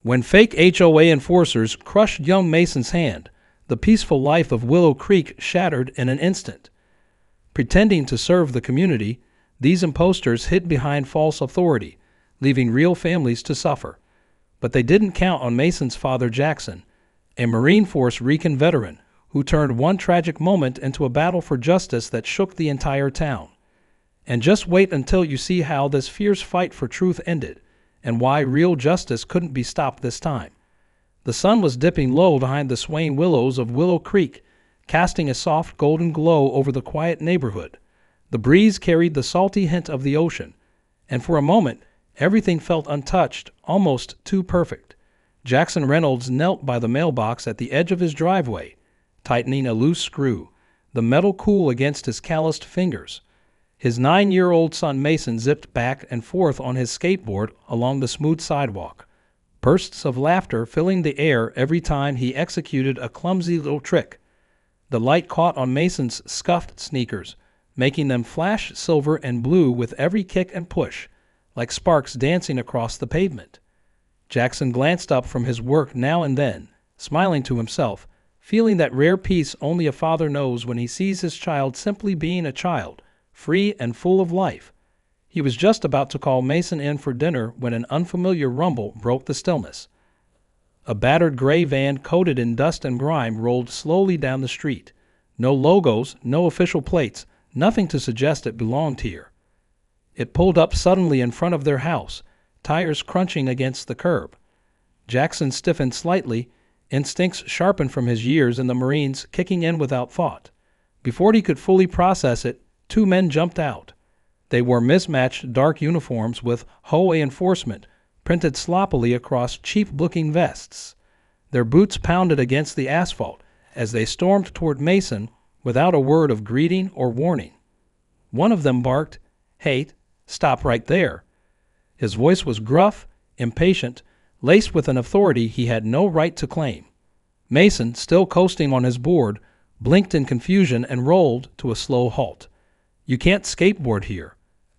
When fake HOA enforcers crushed young Mason's hand, the peaceful life of Willow Creek shattered in an instant. Pretending to serve the community, these imposters hid behind false authority, leaving real families to suffer. But they didn't count on Mason's father, Jackson, a Marine Force recon veteran who turned one tragic moment into a battle for justice that shook the entire town. And just wait until you see how this fierce fight for truth ended, and why real justice couldn't be stopped this time. The sun was dipping low behind the swaying willows of Willow Creek, casting a soft golden glow over the quiet neighborhood. The breeze carried the salty hint of the ocean, and for a moment, everything felt untouched, almost too perfect. Jackson Reynolds knelt by the mailbox at the edge of his driveway, tightening a loose screw, the metal cool against his calloused fingers. His 9-year-old son Mason zipped back and forth on his skateboard along the smooth sidewalk, bursts of laughter filling the air every time he executed a clumsy little trick. The light caught on Mason's scuffed sneakers, making them flash silver and blue with every kick and push, like sparks dancing across the pavement. Jackson glanced up from his work now and then, smiling to himself, feeling that rare peace only a father knows when he sees his child simply being a child, free and full of life. He was just about to call Mason in for dinner when an unfamiliar rumble broke the stillness. A battered gray van coated in dust and grime rolled slowly down the street. No logos, no official plates, nothing to suggest it belonged here. It pulled up suddenly in front of their house, tires crunching against the curb. Jackson stiffened slightly, instincts sharpened from his years in the Marines kicking in without thought. Before he could fully process it, 2 men jumped out. They wore mismatched dark uniforms with HOA enforcement printed sloppily across cheap-looking vests. Their boots pounded against the asphalt as they stormed toward Mason without a word of greeting or warning. One of them barked, "Hey, stop right there." His voice was gruff, impatient, laced with an authority he had no right to claim. Mason, still coasting on his board, blinked in confusion and rolled to a slow halt. "You can't skateboard here.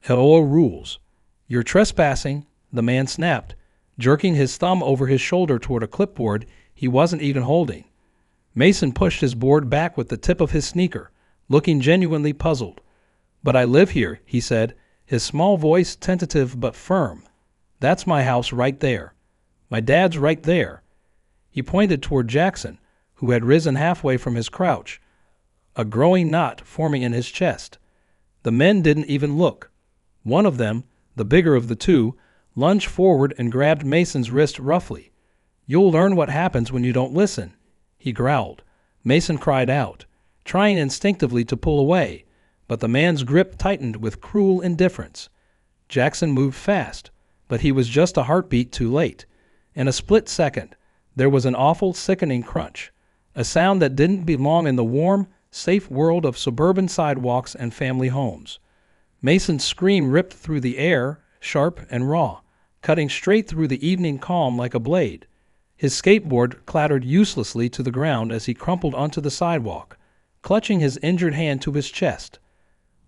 HOA rules. You're trespassing," the man snapped, jerking his thumb over his shoulder toward a clipboard he wasn't even holding. Mason pushed his board back with the tip of his sneaker, looking genuinely puzzled. "But I live here," he said, his small voice tentative but firm. "That's my house right there. My dad's right there." He pointed toward Jackson, who had risen halfway from his crouch, a growing knot forming in his chest. The men didn't even look. One of them, the bigger of the two, lunged forward and grabbed Mason's wrist roughly. "You'll learn what happens when you don't listen," he growled. Mason cried out, trying instinctively to pull away, but the man's grip tightened with cruel indifference. Jackson moved fast, but he was just a heartbeat too late. In a split second, there was an awful, sickening crunch, a sound that didn't belong in the warm, safe world of suburban sidewalks and family homes. Mason's scream ripped through the air, sharp and raw, cutting straight through the evening calm like a blade. His skateboard clattered uselessly to the ground as he crumpled onto the sidewalk, clutching his injured hand to his chest.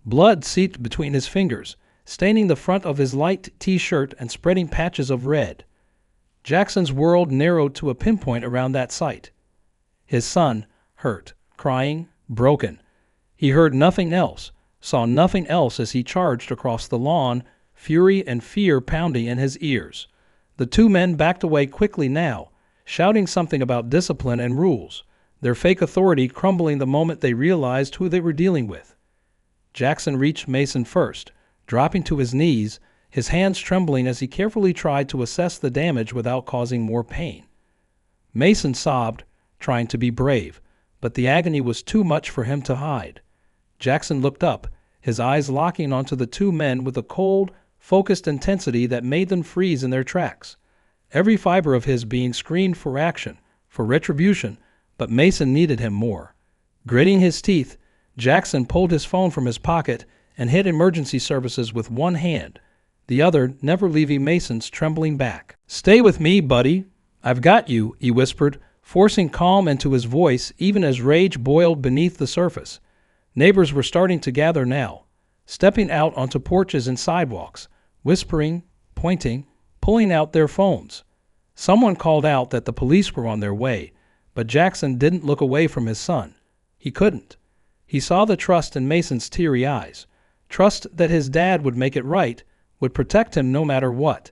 Blood seeped between his fingers, staining the front of his light T-shirt and spreading patches of red. Jackson's world narrowed to a pinpoint around that sight. His son, hurt, crying, broken. He heard nothing else, saw nothing else as he charged across the lawn, fury and fear pounding in his ears. The 2 men backed away quickly now, shouting something about discipline and rules, their fake authority crumbling the moment they realized who they were dealing with. Jackson reached Mason first, dropping to his knees, his hands trembling as he carefully tried to assess the damage without causing more pain. Mason sobbed, trying to be brave, but the agony was too much for him to hide. Jackson looked up, his eyes locking onto the 2 men with a cold, focused intensity that made them freeze in their tracks. Every fiber of his being screamed for action, for retribution, but Mason needed him more. Gritting his teeth, Jackson pulled his phone from his pocket and hit emergency services with one hand, the other never leaving Mason's trembling back. "Stay with me, buddy. I've got you," he whispered, forcing calm into his voice even as rage boiled beneath the surface. Neighbors were starting to gather now, stepping out onto porches and sidewalks, whispering, pointing, pulling out their phones. Someone called out that the police were on their way, but Jackson didn't look away from his son. He couldn't. He saw the trust in Mason's teary eyes, trust that his dad would make it right, would protect him no matter what.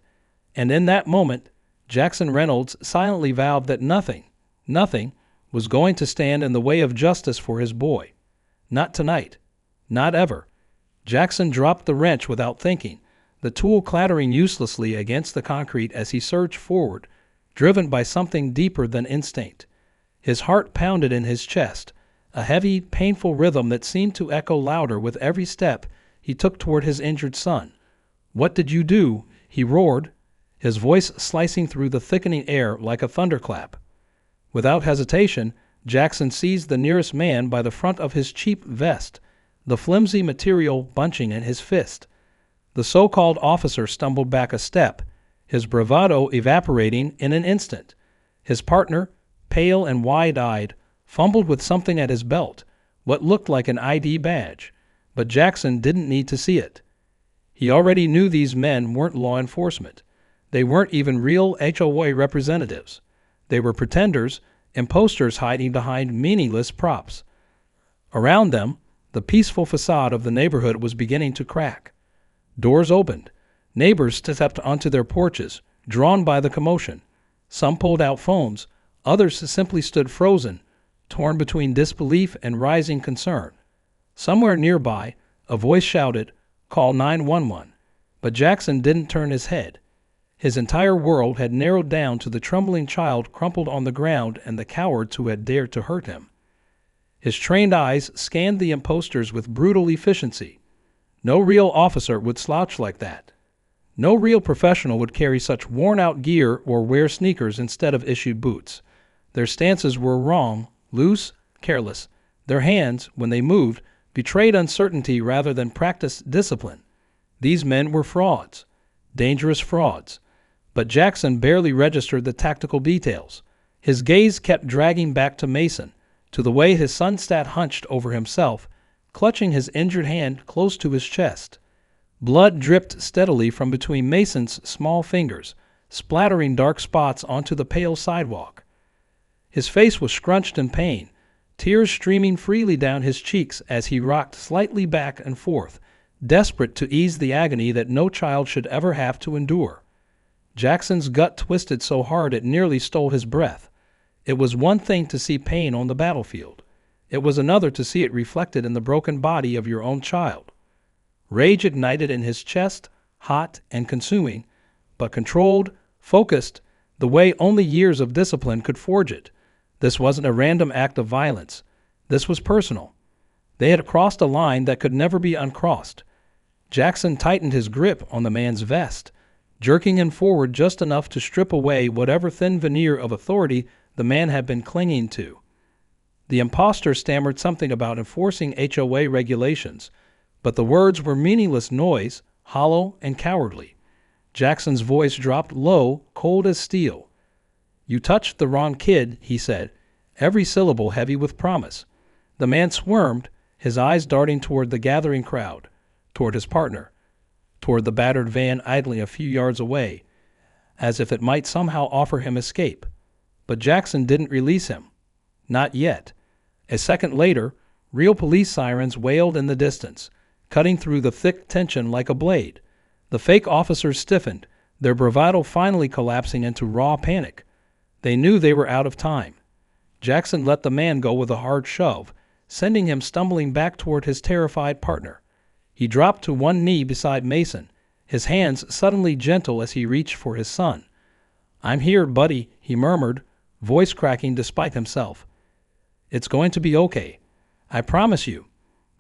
And in that moment, Jackson Reynolds silently vowed that nothing was going to stand in the way of justice for his boy. Not tonight. Not ever. Jackson dropped the wrench without thinking, the tool clattering uselessly against the concrete as he surged forward, driven by something deeper than instinct. His heart pounded in his chest, a heavy, painful rhythm that seemed to echo louder with every step he took toward his injured son. "What did you do?" he roared, his voice slicing through the thickening air like a thunderclap. Without hesitation, Jackson seized the nearest man by the front of his cheap vest, the flimsy material bunching in his fist. The so-called officer stumbled back a step, his bravado evaporating in an instant. His partner, pale and wide-eyed, fumbled with something at his belt, what looked like an ID badge, but Jackson didn't need to see it. He already knew these men weren't law enforcement. They weren't even real HOA representatives. They were pretenders, imposters hiding behind meaningless props. Around them, the peaceful facade of the neighborhood was beginning to crack. Doors opened. Neighbors stepped onto their porches, drawn by the commotion. Some pulled out phones. Others simply stood frozen, torn between disbelief and rising concern. Somewhere nearby, a voice shouted, "Call 911." But Jackson didn't turn his head. His entire world had narrowed down to the trembling child crumpled on the ground and the cowards who had dared to hurt him. His trained eyes scanned the imposters with brutal efficiency. No real officer would slouch like that. No real professional would carry such worn-out gear or wear sneakers instead of issued boots. Their stances were wrong, loose, careless. Their hands, when they moved, betrayed uncertainty rather than practiced discipline. These men were frauds, dangerous frauds. But Jackson barely registered the tactical details. His gaze kept dragging back to Mason, to the way his son sat hunched over himself, clutching his injured hand close to his chest. Blood dripped steadily from between Mason's small fingers, splattering dark spots onto the pale sidewalk. His face was scrunched in pain, tears streaming freely down his cheeks as he rocked slightly back and forth, desperate to ease the agony that no child should ever have to endure. Jackson's gut twisted so hard it nearly stole his breath. It was one thing to see pain on the battlefield. It was another to see it reflected in the broken body of your own child. Rage ignited in his chest, hot and consuming, but controlled, focused, the way only years of discipline could forge it. This wasn't a random act of violence. This was personal. They had crossed a line that could never be uncrossed. Jackson tightened his grip on the man's vest, jerking him forward just enough to strip away whatever thin veneer of authority the man had been clinging to. The impostor stammered something about enforcing HOA regulations, but the words were meaningless noise, hollow and cowardly. Jackson's voice dropped low, cold as steel. "You touched the wrong kid," he said, every syllable heavy with promise. The man squirmed, his eyes darting toward the gathering crowd, toward his partner, toward the battered van idling a few yards away, as if it might somehow offer him escape. But Jackson didn't release him. Not yet. A second later, real police sirens wailed in the distance, cutting through the thick tension like a blade. The fake officers stiffened, their bravado finally collapsing into raw panic. They knew they were out of time. Jackson let the man go with a hard shove, sending him stumbling back toward his terrified partner. He dropped to one knee beside Mason, his hands suddenly gentle as he reached for his son. "I'm here, buddy," he murmured, voice cracking despite himself. "It's going to be okay. I promise you."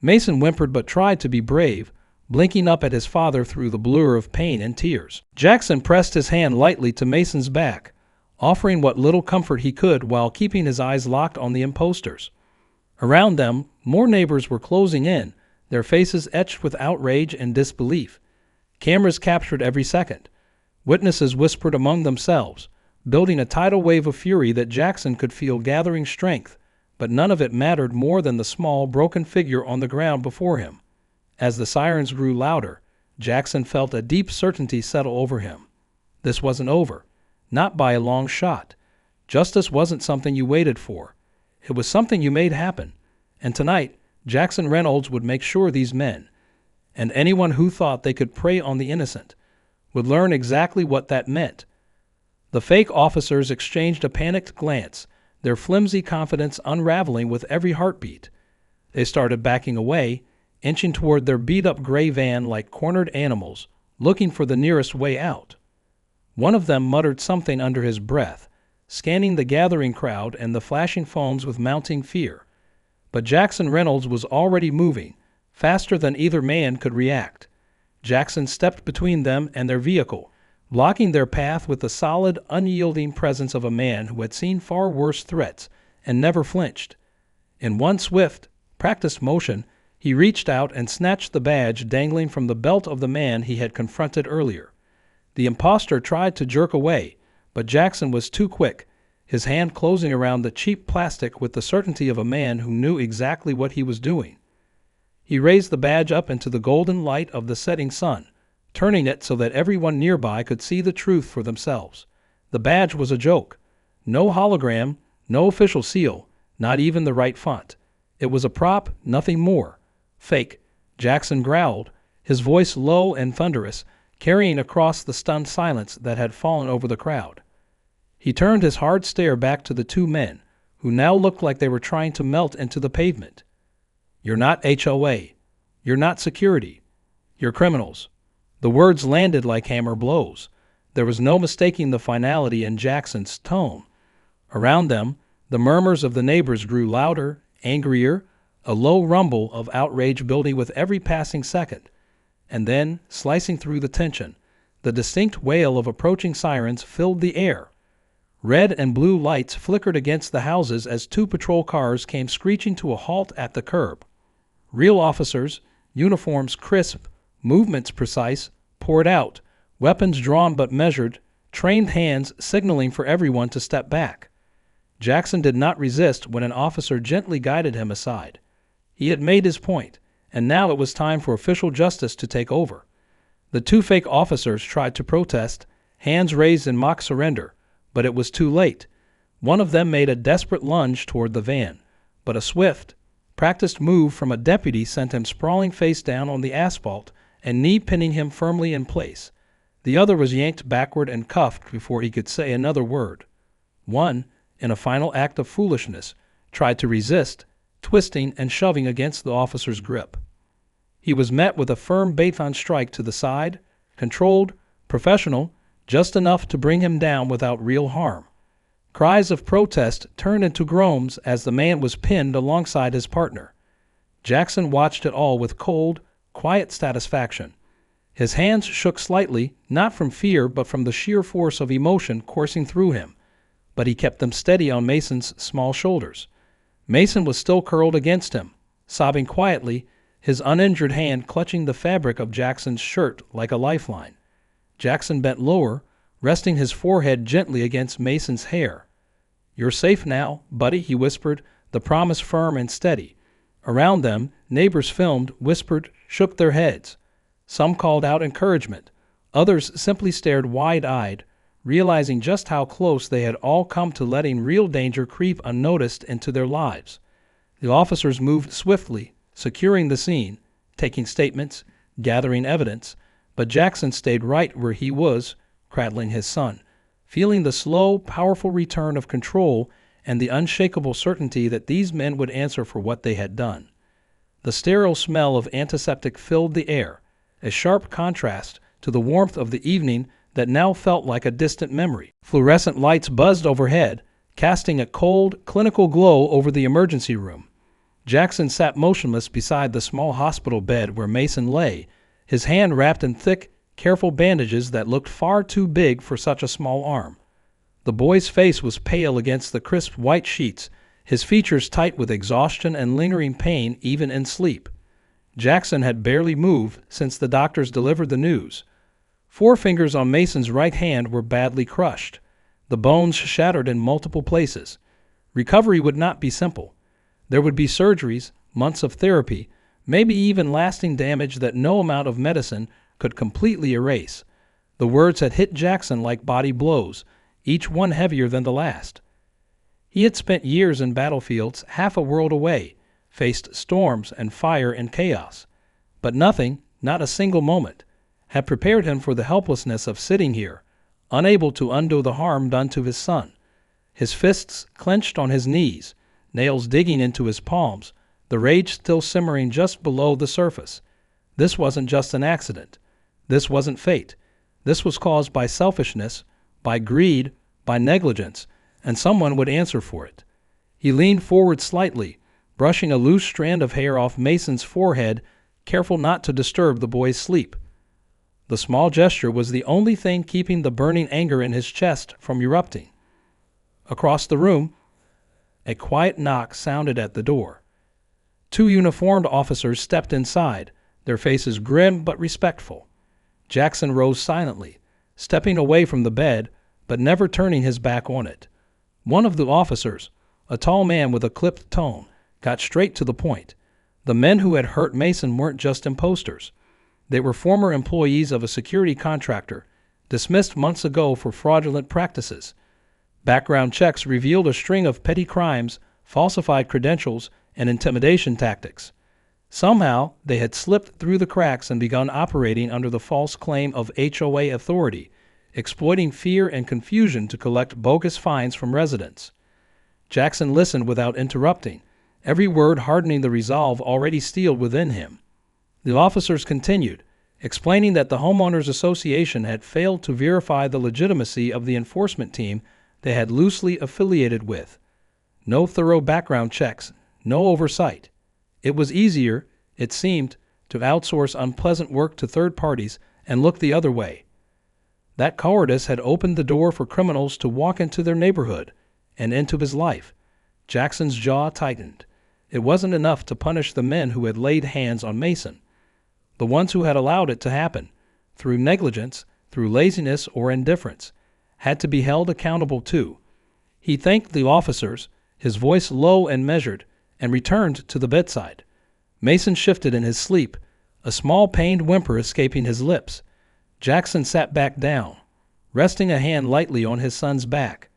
Mason whimpered but tried to be brave, blinking up at his father through the blur of pain and tears. Jackson pressed his hand lightly to Mason's back, offering what little comfort he could while keeping his eyes locked on the imposters. Around them, more neighbors were closing in, their faces etched with outrage and disbelief. Cameras captured every second. Witnesses whispered among themselves, building a tidal wave of fury that Jackson could feel gathering strength, but none of it mattered more than the small, broken figure on the ground before him. As the sirens grew louder, Jackson felt a deep certainty settle over him. This wasn't over. not by a long shot. Justice wasn't something you waited for. It was something you made happen. And tonight, Jackson Reynolds would make sure these men, and anyone who thought they could prey on the innocent, would learn exactly what that meant. The fake officers exchanged a panicked glance, their flimsy confidence unraveling with every heartbeat. They started backing away, inching toward their beat-up gray van like cornered animals, looking for the nearest way out. One of them muttered something under his breath, scanning the gathering crowd and the flashing phones with mounting fear. But Jackson Reynolds was already moving, faster than either man could react. Jackson stepped between them and their vehicle, blocking their path with the solid, unyielding presence of a man who had seen far worse threats and never flinched. In one swift, practiced motion, he reached out and snatched the badge dangling from the belt of the man he had confronted earlier. The imposter tried to jerk away, but Jackson was too quick, his hand closing around the cheap plastic with the certainty of a man who knew exactly what he was doing. He raised the badge up into the golden light of the setting sun, turning it so that everyone nearby could see the truth for themselves. The badge was a joke. No hologram, no official seal, not even the right font. It was a prop, nothing more. Fake. Jackson growled, his voice low and thunderous, carrying across the stunned silence that had fallen over the crowd. He turned his hard stare back to the two men, who now looked like they were trying to melt into the pavement. "You're not HOA. You're not security. You're criminals." The words landed like hammer blows. There was no mistaking the finality in Jackson's tone. Around them, the murmurs of the neighbors grew louder, angrier, a low rumble of outrage building with every passing second. And then, slicing through the tension, the distinct wail of approaching sirens filled the air. Red and blue lights flickered against the houses as two patrol cars came screeching to a halt at the curb. Real officers, uniforms crisp, movements precise, poured out, weapons drawn but measured, trained hands signaling for everyone to step back. Jackson did not resist when an officer gently guided him aside. He had made his point, and now it was time for official justice to take over. The two fake officers tried to protest, hands raised in mock surrender, but it was too late. One of them made a desperate lunge toward the van, but a swift, practiced move from a deputy sent him sprawling face down on the asphalt and knee-pinning him firmly in place. The other was yanked backward and cuffed before he could say another word. One, in a final act of foolishness, tried to resist, twisting and shoving against the officer's grip. He was met with a firm baton strike to the side, controlled, professional, just enough to bring him down without real harm. Cries of protest turned into groans as the man was pinned alongside his partner. Jackson watched it all with cold, quiet satisfaction. His hands shook slightly, not from fear but from the sheer force of emotion coursing through him, but he kept them steady on Mason's small shoulders. Mason was still curled against him, sobbing quietly, his uninjured hand clutching the fabric of Jackson's shirt like a lifeline. Jackson bent lower, resting his forehead gently against Mason's hair. "You're safe now, buddy," he whispered, the promise firm and steady. Around them, neighbors filmed, whispered, shook their heads. Some called out encouragement. Others simply stared wide-eyed, realizing just how close they had all come to letting real danger creep unnoticed into their lives. The officers moved swiftly, securing the scene, taking statements, gathering evidence, but Jackson stayed right where he was, cradling his son, feeling the slow, powerful return of control and the unshakable certainty that these men would answer for what they had done. The sterile smell of antiseptic filled the air, a sharp contrast to the warmth of the evening that now felt like a distant memory. Fluorescent lights buzzed overhead, casting a cold, clinical glow over the emergency room. Jackson sat motionless beside the small hospital bed where Mason lay, his hand wrapped in thick, careful bandages that looked far too big for such a small arm. The boy's face was pale against the crisp white sheets, his features tight with exhaustion and lingering pain even in sleep. Jackson had barely moved since the doctors delivered the news. 4 fingers on Mason's right hand were badly crushed, the bones shattered in multiple places. Recovery would not be simple. There would be surgeries, months of therapy, maybe even lasting damage that no amount of medicine could completely erase. The words had hit Jackson like body blows, each one heavier than the last. He had spent years in battlefields half a world away, faced storms and fire and chaos, but nothing, not a single moment, had prepared him for the helplessness of sitting here, unable to undo the harm done to his son. His fists clenched on his knees, nails digging into his palms, the rage still simmering just below the surface. This wasn't just an accident. This wasn't fate. This was caused by selfishness, by greed, by negligence, and someone would answer for it. He leaned forward slightly, brushing a loose strand of hair off Mason's forehead, careful not to disturb the boy's sleep. The small gesture was the only thing keeping the burning anger in his chest from erupting. Across the room, a quiet knock sounded at the door. 2 uniformed officers stepped inside, their faces grim but respectful. Jackson rose silently, stepping away from the bed, but never turning his back on it. One of the officers, a tall man with a clipped tone, got straight to the point. The men who had hurt Mason weren't just imposters. They were former employees of a security contractor, dismissed months ago for fraudulent practices. Background checks revealed a string of petty crimes, falsified credentials, and intimidation tactics. Somehow, they had slipped through the cracks and begun operating under the false claim of HOA authority, exploiting fear and confusion to collect bogus fines from residents. Jackson listened without interrupting, every word hardening the resolve already steeled within him. The officers continued, explaining that the Homeowners Association had failed to verify the legitimacy of the enforcement team they had loosely affiliated with. No thorough background checks, no oversight. It was easier, it seemed, to outsource unpleasant work to third parties and look the other way. That cowardice had opened the door for criminals to walk into their neighborhood and into his life. Jackson's jaw tightened. It wasn't enough to punish the men who had laid hands on Mason. The ones who had allowed it to happen, through negligence, through laziness or indifference, had to be held accountable too. He thanked the officers, his voice low and measured, and returned to the bedside. Mason shifted in his sleep, a small pained whimper escaping his lips. Jackson sat back down, resting a hand lightly on his son's back.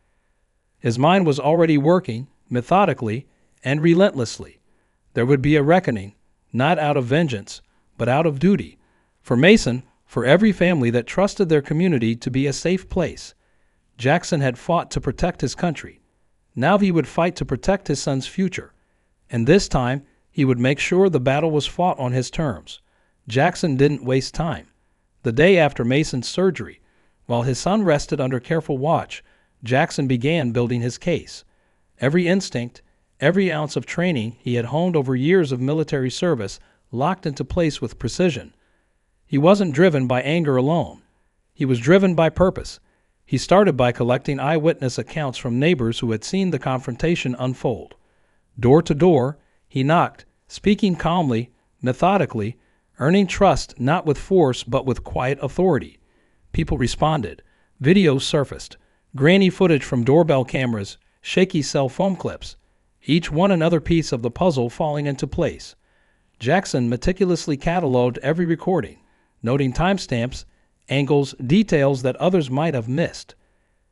His mind was already working, methodically and relentlessly. There would be a reckoning, not out of vengeance, but out of duty. For Mason, for every family that trusted their community to be a safe place. Jackson had fought to protect his country. Now he would fight to protect his son's future. And this time, he would make sure the battle was fought on his terms. Jackson didn't waste time. The day after Mason's surgery, while his son rested under careful watch, Jackson began building his case. Every instinct, every ounce of training he had honed over years of military service locked into place with precision. He wasn't driven by anger alone. He was driven by purpose. He started by collecting eyewitness accounts from neighbors who had seen the confrontation unfold. Door to door, he knocked, speaking calmly, methodically, earning trust not with force but with quiet authority. People responded. Videos surfaced. Grainy footage from doorbell cameras, shaky cell phone clips. Each one another piece of the puzzle falling into place. Jackson meticulously cataloged every recording, noting timestamps, angles, details that others might have missed.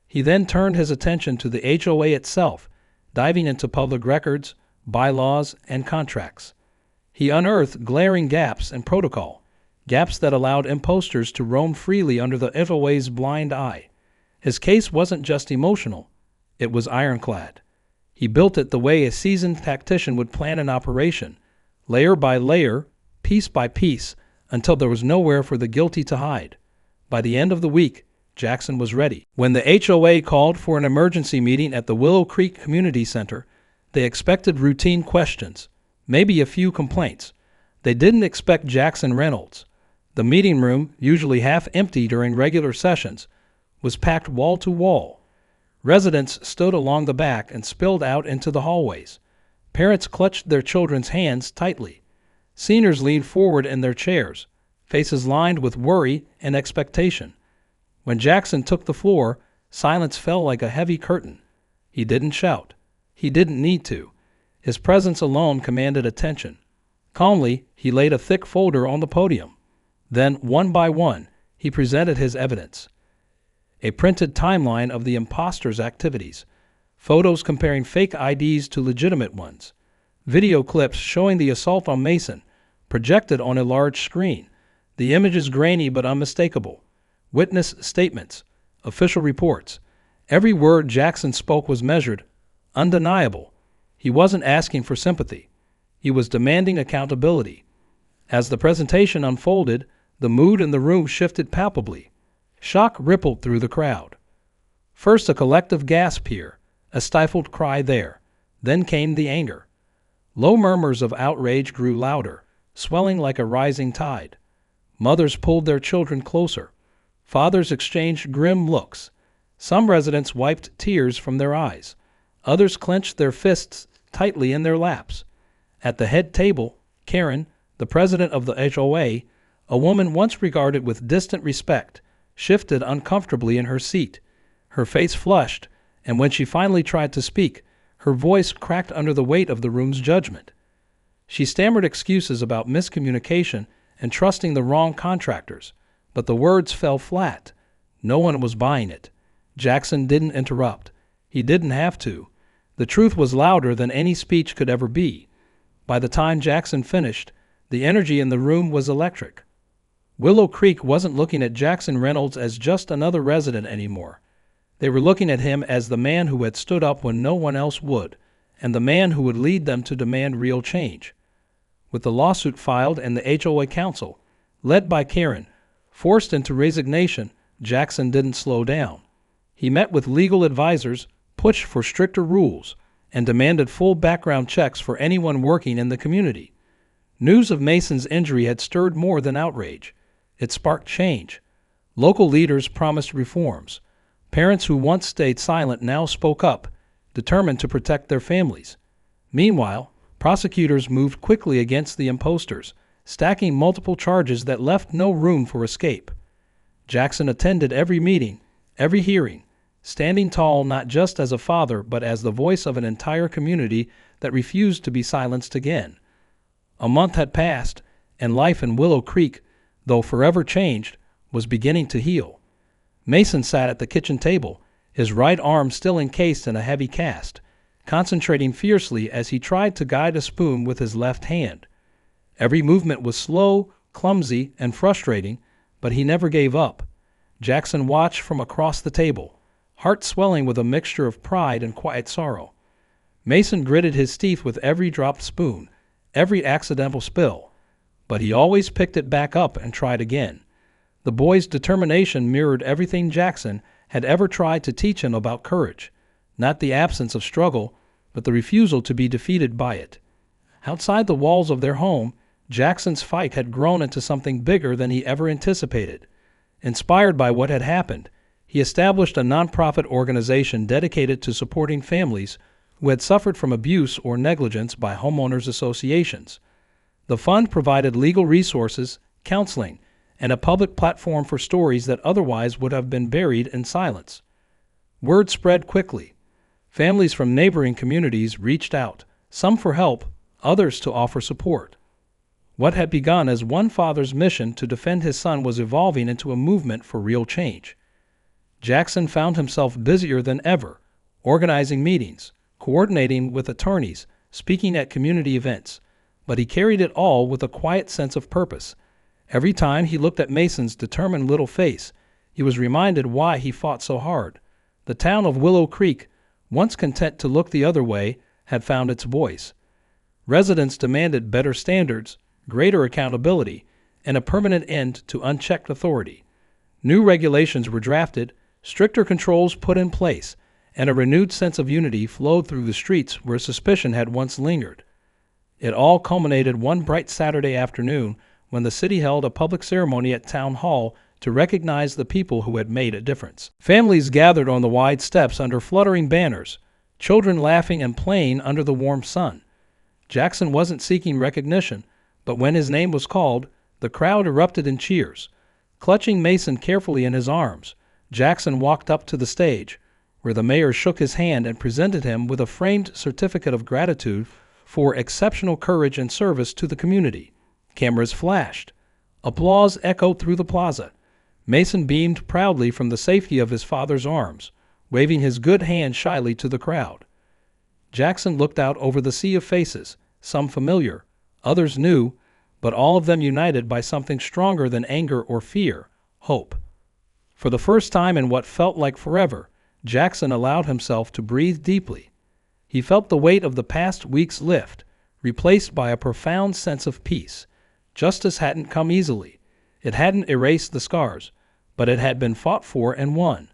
He then turned his attention to the HOA itself, diving into public records, bylaws, and contracts. He unearthed glaring gaps in protocol, gaps that allowed imposters to roam freely under the HOA's blind eye. His case wasn't just emotional, it was ironclad. He built it the way a seasoned tactician would plan an operation, layer by layer, piece by piece, until there was nowhere for the guilty to hide. By the end of the week, Jackson was ready. When the HOA called for an emergency meeting at the Willow Creek Community Center, they expected routine questions, maybe a few complaints. They didn't expect Jackson Reynolds. The meeting room, usually half empty during regular sessions, was packed wall to wall. Residents stood along the back and spilled out into the hallways. Parents clutched their children's hands tightly. Seniors leaned forward in their chairs, faces lined with worry and expectation. When Jackson took the floor, silence fell like a heavy curtain. He didn't shout. He didn't need to. His presence alone commanded attention. Calmly, he laid a thick folder on the podium. Then, one by one, he presented his evidence. a printed timeline of the imposters' activities, photos comparing fake IDs to legitimate ones, video clips showing the assault on Mason, projected on a large screen, the images grainy but unmistakable, witness statements, official reports. Every word Jackson spoke was measured, undeniable. He wasn't asking for sympathy. He was demanding accountability. As the presentation unfolded, the mood in the room shifted palpably. Shock rippled through the crowd. First a collective gasp here, a stifled cry there. Then came the anger. Low murmurs of outrage grew louder, swelling like a rising tide. Mothers pulled their children closer. Fathers exchanged grim looks. Some residents wiped tears from their eyes. Others clenched their fists tightly in their laps. At the head table, Karen, the president of the HOA, a woman once regarded with distant respect, shifted uncomfortably in her seat. Her face flushed, and when she finally tried to speak, her voice cracked under the weight of the room's judgment. She stammered excuses about miscommunication and trusting the wrong contractors, but the words fell flat. No one was buying it. Jackson didn't interrupt. He didn't have to. The truth was louder than any speech could ever be. By the time Jackson finished, the energy in the room was electric. Willow Creek wasn't looking at Jackson Reynolds as just another resident anymore. They were looking at him as the man who had stood up when no one else would, and the man who would lead them to demand real change. With the lawsuit filed and the HOA council, led by Karen, forced into resignation, Jackson didn't slow down. He met with legal advisors, pushed for stricter rules, and demanded full background checks for anyone working in the community. News of Mason's injury had stirred more than outrage. It sparked change. Local leaders promised reforms. Parents who once stayed silent now spoke up, determined to protect their families. Meanwhile, prosecutors moved quickly against the imposters, stacking multiple charges that left no room for escape. Jackson attended every meeting, every hearing, standing tall not just as a father but as the voice of an entire community that refused to be silenced again. A month had passed, and life in Willow Creek, though forever changed, was beginning to heal. Mason sat at the kitchen table, his right arm still encased in a heavy cast, concentrating fiercely as he tried to guide a spoon with his left hand. Every movement was slow, clumsy, and frustrating, but he never gave up. Jackson watched from across the table, heart swelling with a mixture of pride and quiet sorrow. Mason gritted his teeth with every dropped spoon, every accidental spill, but he always picked it back up and tried again. The boy's determination mirrored everything Jackson had ever tried to teach him about courage, not the absence of struggle, but the refusal to be defeated by it. Outside the walls of their home, Jackson's fight had grown into something bigger than he ever anticipated. Inspired by what had happened, he established a nonprofit organization dedicated to supporting families who had suffered from abuse or negligence by homeowners associations. The fund provided legal resources, counseling, and a public platform for stories that otherwise would have been buried in silence. Word spread quickly. Families from neighboring communities reached out, some for help, others to offer support. What had begun as one father's mission to defend his son was evolving into a movement for real change. Jackson found himself busier than ever, organizing meetings, coordinating with attorneys, speaking at community events, but he carried it all with a quiet sense of purpose. Every time he looked at Mason's determined little face, he was reminded why he fought so hard. The town of Willow Creek, once content to look the other way, had found its voice. Residents demanded better standards, greater accountability, and a permanent end to unchecked authority. New regulations were drafted, stricter controls put in place, and a renewed sense of unity flowed through the streets where suspicion had once lingered. It all culminated one bright Saturday afternoon when the city held a public ceremony at Town Hall to recognize the people who had made a difference. Families gathered on the wide steps under fluttering banners, children laughing and playing under the warm sun. Jackson wasn't seeking recognition, but when his name was called, the crowd erupted in cheers. Clutching Mason carefully in his arms, Jackson walked up to the stage, where the mayor shook his hand and presented him with a framed certificate of gratitude for exceptional courage and service to the community. Cameras flashed. Applause echoed through the plaza. Mason beamed proudly from the safety of his father's arms, waving his good hand shyly to the crowd. Jackson looked out over the sea of faces, some familiar, others new, but all of them united by something stronger than anger or fear: hope. For the first time in what felt like forever, Jackson allowed himself to breathe deeply. He felt the weight of the past weeks lift, replaced by a profound sense of peace. Justice hadn't come easily. It hadn't erased the scars, but it had been fought for and won.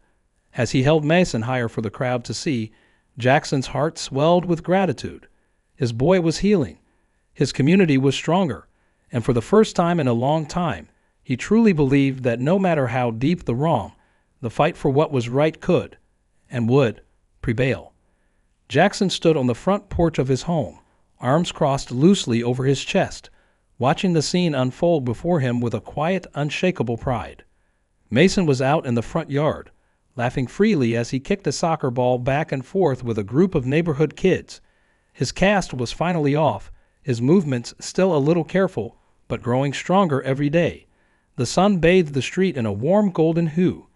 As he held Mason higher for the crowd to see, Jackson's heart swelled with gratitude. His boy was healing. His community was stronger. And for the first time in a long time, he truly believed that no matter how deep the wrong, the fight for what was right could, and would, prevail. Jackson stood on the front porch of his home, arms crossed loosely over his chest, watching the scene unfold before him with a quiet, unshakable pride. Mason was out in the front yard, laughing freely as he kicked a soccer ball back and forth with a group of neighborhood kids. His cast was finally off, his movements still a little careful, but growing stronger every day. The sun bathed the street in a warm golden hue,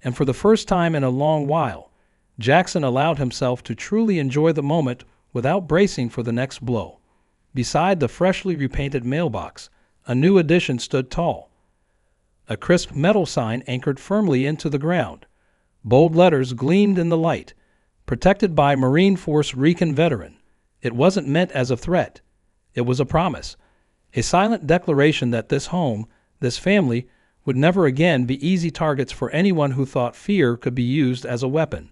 and for the first time in a long while, Jackson allowed himself to truly enjoy the moment without bracing for the next blow. Beside the freshly repainted mailbox, a new addition stood tall. A crisp metal sign anchored firmly into the ground. Bold letters gleamed in the light, protected by Marine Force Recon veteran. It wasn't meant as a threat. It was a promise, a silent declaration that this home, this family, would never again be easy targets for anyone who thought fear could be used as a weapon.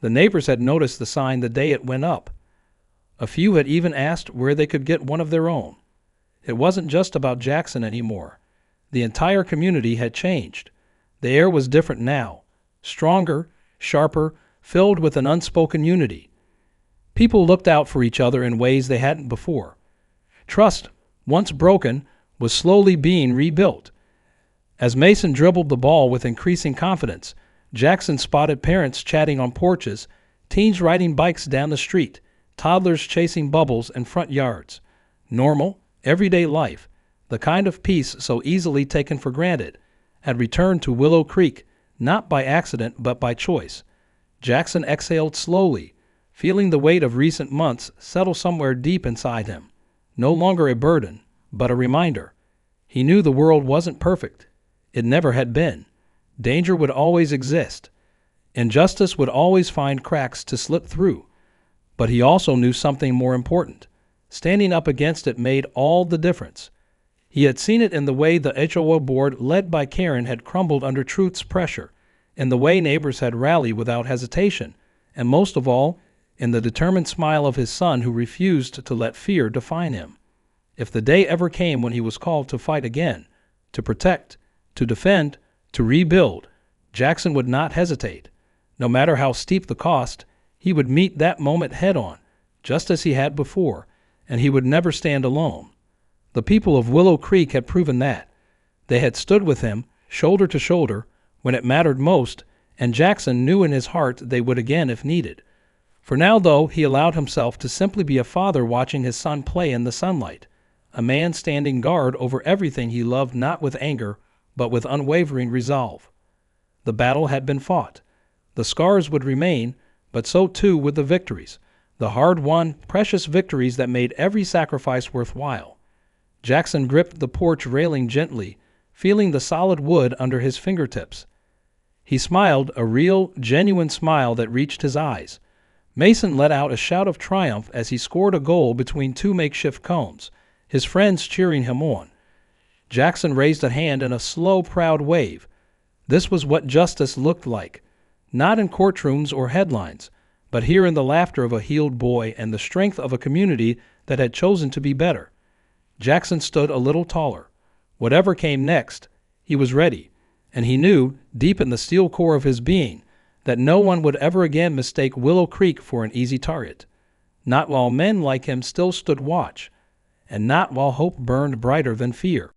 The neighbors had noticed the sign the day it went up. A few had even asked where they could get one of their own. It wasn't just about Jackson anymore. The entire community had changed. The air was different now, stronger, sharper, filled with an unspoken unity. People looked out for each other in ways they hadn't before. Trust, once broken, was slowly being rebuilt. As Mason dribbled the ball with increasing confidence, Jackson spotted parents chatting on porches, teens riding bikes down the street, toddlers chasing bubbles in front yards. Normal, everyday life, the kind of peace so easily taken for granted, had returned to Willow Creek, not by accident but by choice. Jackson exhaled slowly, feeling the weight of recent months settle somewhere deep inside him. No longer a burden, but a reminder. He knew the world wasn't perfect. It never had been. Danger would always exist. Injustice would always find cracks to slip through. But he also knew something more important. Standing up against it made all the difference. He had seen it in the way the HOA board led by Karen had crumbled under truth's pressure, in the way neighbors had rallied without hesitation, and most of all, in the determined smile of his son who refused to let fear define him. If the day ever came when he was called to fight again, to protect, to defend, to rebuild, Jackson would not hesitate. No matter how steep the cost, he would meet that moment head-on, just as he had before, and he would never stand alone. The people of Willow Creek had proven that. They had stood with him, shoulder to shoulder, when it mattered most, and Jackson knew in his heart they would again if needed. For now, though, he allowed himself to simply be a father watching his son play in the sunlight, a man standing guard over everything he loved, not with anger, but with unwavering resolve. The battle had been fought. The scars would remain, but so too would the victories, the hard-won, precious victories that made every sacrifice worthwhile. Jackson gripped the porch railing gently, feeling the solid wood under his fingertips. He smiled, a real, genuine smile that reached his eyes. Mason let out a shout of triumph as he scored a goal between two makeshift cones, his friends cheering him on. Jackson raised a hand in a slow, proud wave. This was what justice looked like, not in courtrooms or headlines, but here in the laughter of a healed boy and the strength of a community that had chosen to be better. Jackson stood a little taller. Whatever came next, he was ready, and he knew, deep in the steel core of his being, that no one would ever again mistake Willow Creek for an easy target. Not while men like him still stood watch, and not while hope burned brighter than fear.